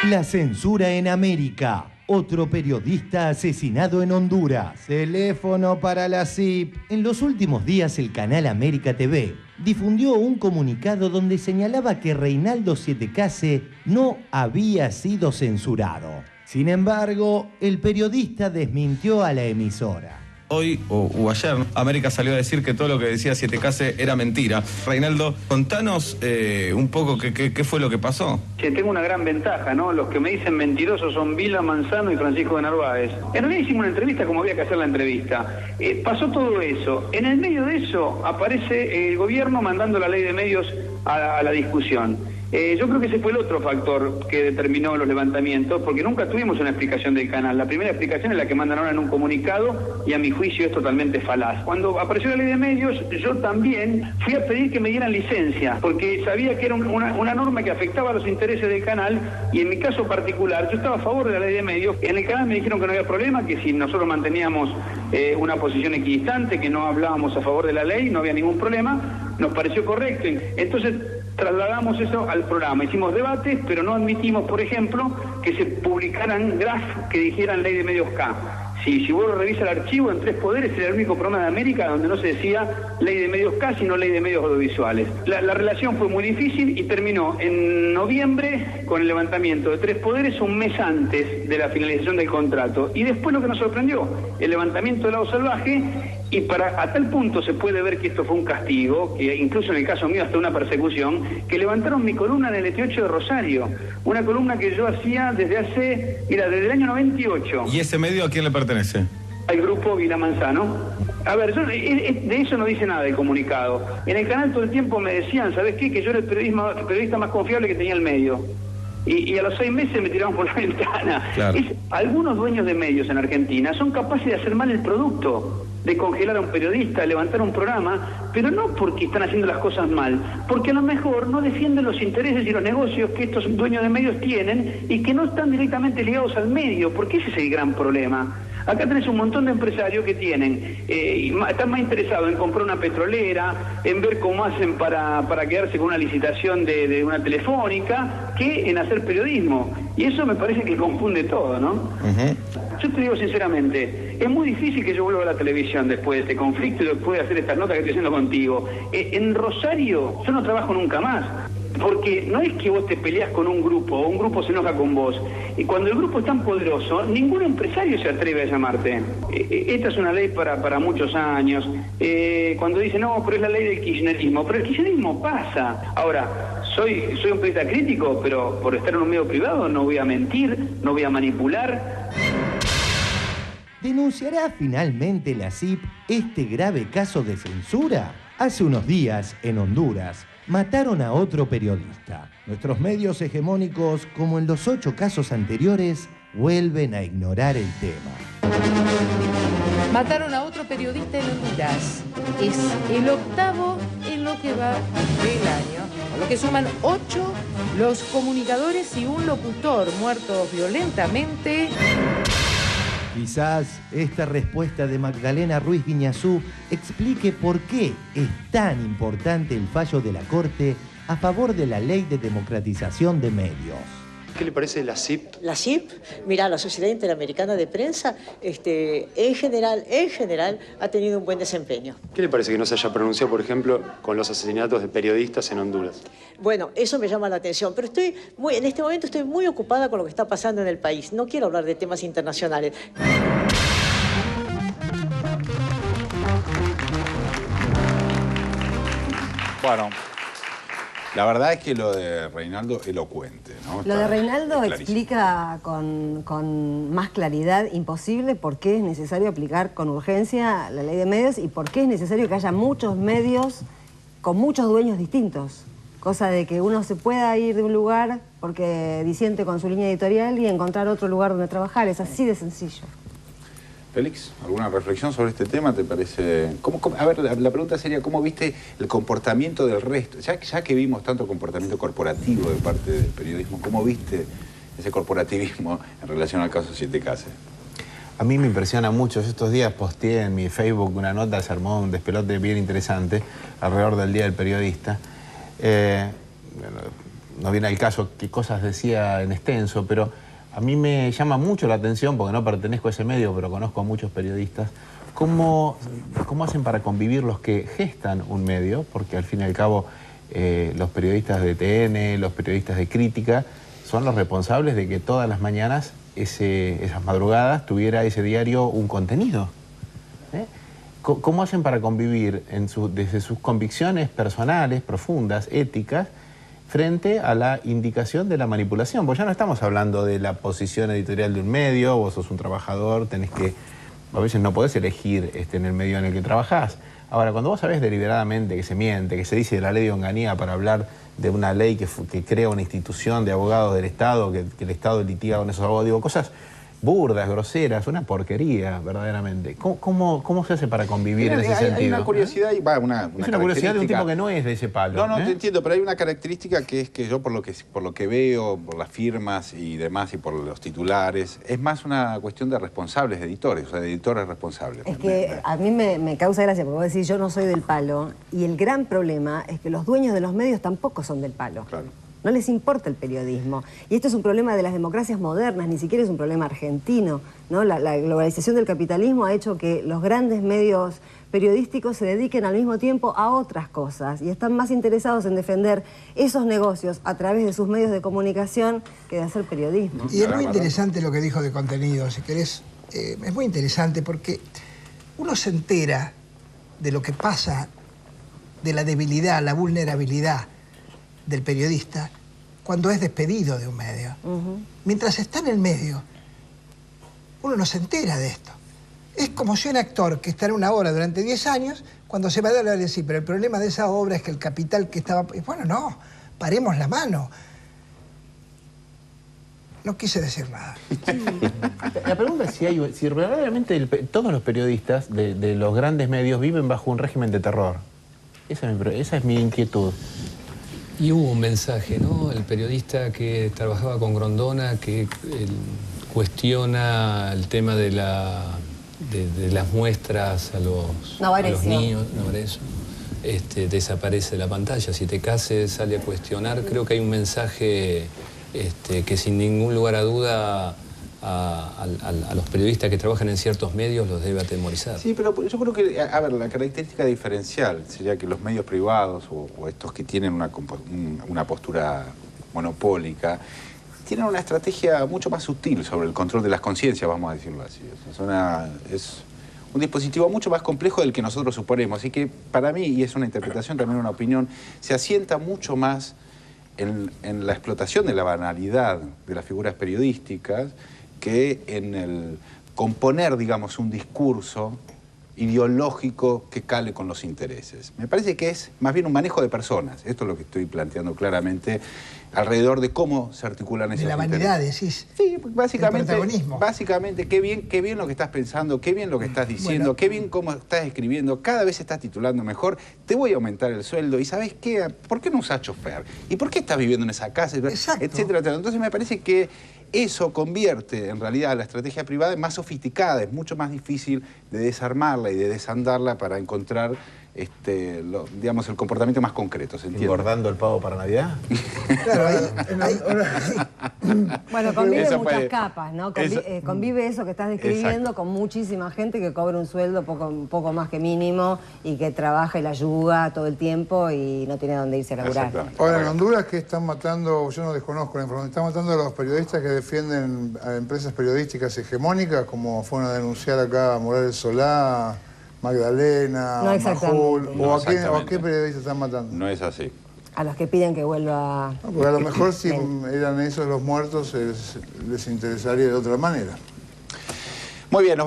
La censura en América. Otro periodista asesinado en Honduras. Teléfono para la CIP. En los últimos días el canal América TV difundió un comunicado donde señalaba que Reinaldo Siete Case no había sido censurado. Sin embargo, el periodista desmintió a la emisora. Hoy o ayer, América salió a decir que todo lo que decía Siete Case era mentira. Reinaldo, contanos un poco qué fue lo que pasó. Que tengo una gran ventaja, ¿no? Los que me dicen mentirosos son Vila Manzano y Francisco de Narváez. En realidad hicimos una entrevista como había que hacer la entrevista. Pasó todo eso. En el medio de eso aparece el gobierno mandando la ley de medios a la discusión. Yo creo que ese fue el otro factor que determinó los levantamientos, porque nunca tuvimos una explicación del canal. La primera explicación es la que mandan ahora en un comunicado y a mi juicio es totalmente falaz. Cuando apareció la ley de medios, yo también fui a pedir que me dieran licencia, porque sabía que era una norma que afectaba a los intereses del canal y en mi caso particular yo estaba a favor de la ley de medios. En el canal me dijeron que no había problema, que si nosotros manteníamos una posición equidistante, que no hablábamos a favor de la ley, no había ningún problema, nos pareció correcto. Entonces trasladamos eso al programa, hicimos debates, pero no admitimos, por ejemplo, que se publicaran graph que dijeran ley de medios K. Si vos revisas el archivo, en Tres Poderes era el único programa de América donde no se decía ley de medios K, sino ley de medios audiovisuales. La relación fue muy difícil y terminó en noviembre con el levantamiento de Tres Poderes un mes antes de la finalización del contrato. Y después lo que nos sorprendió, el levantamiento del Lado Salvaje, y a tal punto se puede ver que esto fue un castigo, que incluso en el caso mío hasta una persecución, que levantaron mi columna en el ET8 de Rosario, una columna que yo hacía desde el año 98. ¿Y ese medio a quién le pertenece? Al grupo Vila Manzano. A ver, de eso no dice nada el comunicado. En el canal todo el tiempo me decían, ¿sabes qué? Que yo era el periodista más confiable que tenía el medio. Y a los 6 meses me tiraban por la ventana. Claro. Algunos dueños de medios en Argentina son capaces de hacer mal el producto, de congelar a un periodista, de levantar un programa, pero no porque están haciendo las cosas mal, porque a lo mejor no defienden los intereses y los negocios que estos dueños de medios tienen y que no están directamente ligados al medio, porque ese es el gran problema. Acá tenés un montón de empresarios que están más interesados en comprar una petrolera, en ver cómo hacen para quedarse con una licitación de una telefónica, que en hacer periodismo. Y eso me parece que confunde todo, ¿no? Uh-huh. Yo te digo sinceramente, es muy difícil que yo vuelva a la televisión después de este conflicto y después de hacer estas notas que estoy haciendo contigo. En Rosario yo no trabajo nunca más. Porque no es que vos te peleas con un grupo o un grupo se enoja con vos. Y cuando el grupo es tan poderoso, ningún empresario se atreve a llamarte. Esta es una ley para muchos años. Cuando dicen, no, pero es la ley del kirchnerismo. Pero el kirchnerismo pasa. Ahora, soy un periodista crítico, pero por estar en un medio privado no voy a mentir, no voy a manipular. ¿Denunciará finalmente la CIP este grave caso de censura? Hace unos días, en Honduras, mataron a otro periodista. Nuestros medios hegemónicos, como en los 8 casos anteriores, vuelven a ignorar el tema. Mataron a otro periodista en Honduras. Es el 8º en lo que va del año, con lo que suman 8 los comunicadores y un locutor muertos violentamente. Quizás esta respuesta de Magdalena Ruiz Guiñazú explique por qué es tan importante el fallo de la Corte a favor de la Ley de Democratización de Medios. ¿Qué le parece la CIP? La CIP, mira, la Sociedad Interamericana de Prensa, en general, ha tenido un buen desempeño. ¿Qué le parece que no se haya pronunciado, por ejemplo, con los asesinatos de periodistas en Honduras? Bueno, eso me llama la atención, pero en este momento estoy muy ocupada con lo que está pasando en el país. No quiero hablar de temas internacionales. Bueno, la verdad es que lo de Reinaldo elocuente, ¿no? Lo de Reinaldo explica con más claridad imposible por qué es necesario aplicar con urgencia la ley de medios y por qué es necesario que haya muchos medios con muchos dueños distintos. Cosa de que uno se pueda ir de un lugar porque disiente con su línea editorial y encontrar otro lugar donde trabajar. Es así de sencillo. Félix, ¿alguna reflexión sobre este tema? ¿Te parece...? A ver, la pregunta sería, ¿cómo viste el comportamiento del resto? Ya que vimos tanto comportamiento corporativo de parte del periodismo, ¿cómo viste ese corporativismo en relación al caso Siete Case? A mí me impresiona mucho. Yo estos días posteé en mi Facebook una nota, se armó un despelote bien interesante alrededor del Día del Periodista. no viene al caso qué cosas decía en extenso, pero a mí me llama mucho la atención, porque no pertenezco a ese medio, pero conozco a muchos periodistas, cómo hacen para convivir los que gestan un medio, porque al fin y al cabo los periodistas de TN, los periodistas de crítica, son los responsables de que todas las mañanas, esas madrugadas, tuviera ese diario un contenido. ¿Cómo hacen para convivir desde sus convicciones personales, profundas, éticas, frente a la indicación de la manipulación? Porque ya no estamos hablando de la posición editorial de un medio, vos sos un trabajador, tenés que, a veces no podés elegir en el medio en el que trabajás. Ahora, cuando vos sabés deliberadamente que se miente, que se dice de la ley de Onganía para hablar de una ley que crea una institución de abogados del Estado, que el Estado litiga con esos abogados, digo, cosas burdas, groseras, una porquería, verdaderamente. ¿Cómo se hace para convivir en ese sentido? Hay una curiosidad, y va, una es una curiosidad de un tipo que no es de ese palo. No, te entiendo, pero hay una característica que es que yo, por lo que veo, por las firmas y demás, y por los titulares, es más una cuestión de responsables, de editores, o sea, de editores responsables. Es que a mí me causa gracia, porque vos decís, yo no soy del palo, y el gran problema es que los dueños de los medios tampoco son del palo. Claro. No les importa el periodismo. Y esto es un problema de las democracias modernas, ni siquiera es un problema argentino, ¿no? La globalización del capitalismo ha hecho que los grandes medios periodísticos se dediquen al mismo tiempo a otras cosas y están más interesados en defender esos negocios a través de sus medios de comunicación que de hacer periodismo. Y es muy interesante lo que dijo de contenido, si querés. Es muy interesante porque uno se entera de lo que pasa, de la debilidad, la vulnerabilidad del periodista cuando es despedido de un medio. Mientras está en el medio, uno no se entera de esto. Es como si un actor que está en una obra durante 10 años, cuando se va a hablar de sí, pero el problema de esa obra es que el capital que estaba... Bueno, no, paremos la mano. No quise decir nada. La pregunta es si verdaderamente todos los periodistas de los grandes medios viven bajo un régimen de terror. Esa es mi inquietud. Y hubo un mensaje, ¿no? El periodista que trabajaba con Grondona, que cuestiona el tema de las muestras a los niños, desaparece de la pantalla. Si te cases, sale a cuestionar. Creo que hay un mensaje que sin ningún lugar a duda a los periodistas que trabajan en ciertos medios los debe atemorizar. Sí, pero yo creo que, a ver, la característica diferencial sería que los medios privados o estos que tienen una postura monopólica tienen una estrategia mucho más sutil sobre el control de las conciencias, vamos a decirlo así. Es un dispositivo mucho más complejo del que nosotros suponemos. Así que para mí, y es una interpretación, también una opinión, se asienta mucho más en la explotación de la banalidad de las figuras periodísticas que en el componer, digamos, un discurso ideológico que cale con los intereses. Me parece que es más bien un manejo de personas. Esto es lo que estoy planteando claramente alrededor de cómo se articulan esos intereses. De la vanidad, decís. Sí, básicamente, el protagonismo. Básicamente, qué bien lo que estás pensando, qué bien lo que estás diciendo, bueno, qué bien cómo estás escribiendo, cada vez estás titulando mejor, te voy a aumentar el sueldo, y ¿sabes qué? ¿Por qué no usás chofer? ¿Y por qué estás viviendo en esa casa? Exacto. Etcétera, etcétera. Entonces me parece que eso convierte en realidad a la estrategia privada en más sofisticada, es mucho más difícil de desarmarla y de desandarla para encontrar digamos, el comportamiento más concreto, ¿se entiende? ¿Engordando el pavo para Navidad? Claro, bueno, convive muchas capas, ¿no? Convive eso que estás describiendo con muchísima gente que cobra un sueldo poco más que mínimo y que trabaja y la ayuda todo el tiempo y no tiene dónde irse a laburar. Ahora, en Honduras, ¿qué están matando? Yo no desconozco la información. Están matando a los periodistas que defienden a empresas periodísticas hegemónicas, como fueron a denunciar acá a Morales Solá, Magdalena, Majul, no, ¿a qué periodistas están matando? No es así. A los que piden que vuelva... No, porque a lo mejor si eran esos los muertos les interesaría de otra manera. Muy bien, nos vamos.